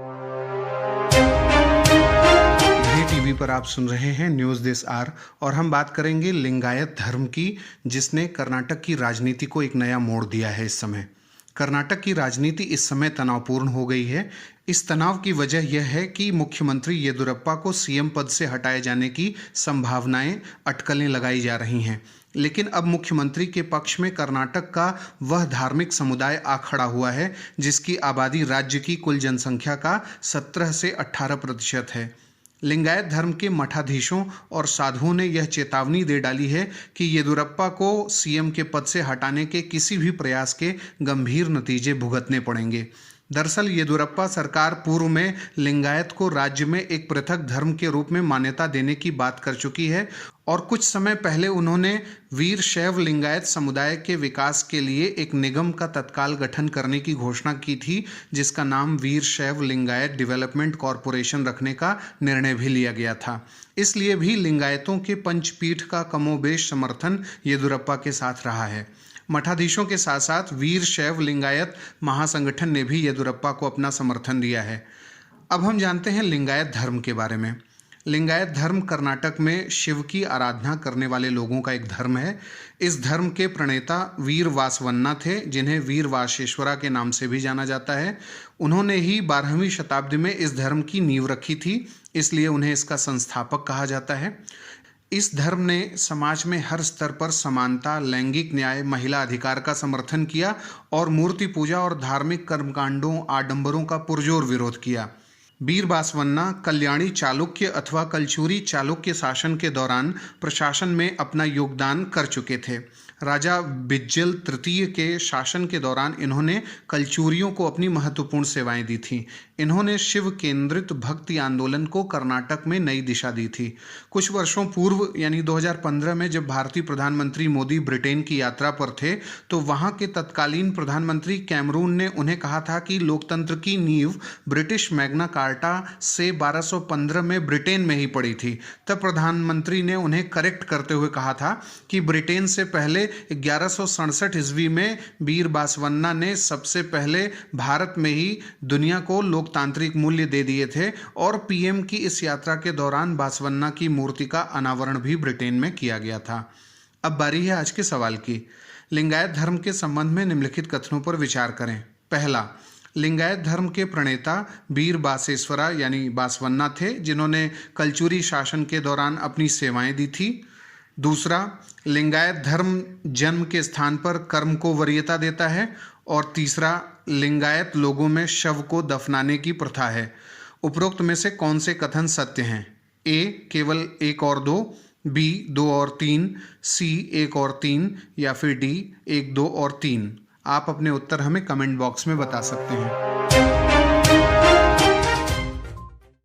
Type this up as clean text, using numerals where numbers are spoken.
घी TV पर आप सुन रहे हैं न्यूज़ दिस आवर और हम बात करेंगे लिंगायत धर्म की, जिसने कर्नाटक की राजनीति को एक नया मोड़ दिया है। इस समय कर्नाटक की राजनीति इस समय तनावपूर्ण हो गई है। इस तनाव की वजह यह है कि मुख्यमंत्री येदुरप्पा को सीएम पद से हटाए जाने की संभावनाएं, अटकलें लगाई जा रही हैं। लेकिन अब मुख्यमंत्री के पक्ष में कर्नाटक का वह धार्मिक समुदाय आ खड़ा हुआ है जिसकी आबादी राज्य की कुल जनसंख्या का 17 से 18% है। लिंगायत धर्म के मठाधीशों और साधुओं ने यह चेतावनी दे डाली है कि येदुरप्पा को सीएम के पद से हटाने के किसी भी प्रयास के गंभीर नतीजे भुगतने पड़ेंगे। दरअसल येदुरप्पा सरकार पूर्व में लिंगायत को राज्य में एक पृथक धर्म के रूप में मान्यता देने की बात कर चुकी है और कुछ समय पहले उन्होंने वीर शैव लिंगायत समुदाय के विकास के लिए एक निगम का तत्काल गठन करने की घोषणा की थी, जिसका नाम वीर शैव लिंगायत डेवलपमेंट कॉरपोरेशन रखने का निर्णय भी लिया गया था। इसलिए भी लिंगायतों के पंचपीठ का कमोबेश समर्थन येदुरप्पा के साथ रहा है। मठाधीशों के साथ साथ वीर शैव लिंगायत महासंगठन ने भी येदुरप्पा को अपना समर्थन दिया है। अब हम जानते हैं लिंगायत धर्म के बारे में। लिंगायत धर्म कर्नाटक में शिव की आराधना करने वाले लोगों का एक धर्म है। इस धर्म के प्रणेता वीर वासवन्ना थे, जिन्हें वीर वासेश्वरा के नाम से भी जाना जाता है। उन्होंने ही 12वीं शताब्दी में इस धर्म की नींव रखी थी, इसलिए उन्हें इसका संस्थापक कहा जाता है। इस धर्म ने समाज में हर स्तर पर समानता, लैंगिक न्याय, महिला अधिकार का समर्थन किया और मूर्ति पूजा और धार्मिक कर्मकांडों, आडंबरों का पुरजोर विरोध किया। वीर वासवन्ना कल्याणी चालुक्य अथवा कलचुरी चालुक्य शासन के दौरान प्रशासन में अपना योगदान कर चुके थे। राजा बिज्जल तृतीय के शासन के दौरान इन्होंने कलचुरियों को अपनी महत्वपूर्ण सेवाएं दी थीं। इन्होंने शिव केंद्रित भक्ति आंदोलन को कर्नाटक में नई दिशा दी थी। कुछ वर्षों पूर्व यानी 2015 में जब भारतीय प्रधानमंत्री मोदी ब्रिटेन की यात्रा पर थे, तो वहां के तत्कालीन प्रधानमंत्री कैमरून ने उन्हें कहा था कि लोकतंत्र की नींव ब्रिटिश मैग्ना कार्टा से 1215 में ब्रिटेन में ही पड़ी थी। तब प्रधानमंत्री ने उन्हें करेक्ट करते हुए कहा था कि ब्रिटेन से पहले 1167 ईस्वी में वीर वासवन्ना ने सबसे पहले भारत में ही दुनिया को लोकतांत्रिक मूल्य दे दिए थे और पीएम की इस यात्रा के दौरान वासवन्ना की मूर्ति का अनावरण भी ब्रिटेन में किया गया था। अब बारी है आज के सवाल की। लिंगायत धर्म के संबंध में निम्नलिखित कथनों पर विचार करें। पहला, लिंगायत धर्म के प्रणेता वीर वासेश्वरा यानी वासवन्ना थे, जिन्होंने कलचुरी शासन के दौरान अपनी सेवाएं दी थी। दूसरा, लिंगायत धर्म जन्म के स्थान पर कर्म को वरीयता देता है। और तीसरा, लिंगायत लोगों में शव को दफनाने की प्रथा है। उपरोक्त में से कौन से कथन सत्य हैं? ए केवल 1 और 2, बी 2 और 3, सी 1 और 3 या फिर डी 1, 2 और 3। आप अपने उत्तर हमें कमेंट बॉक्स में बता सकते हैं।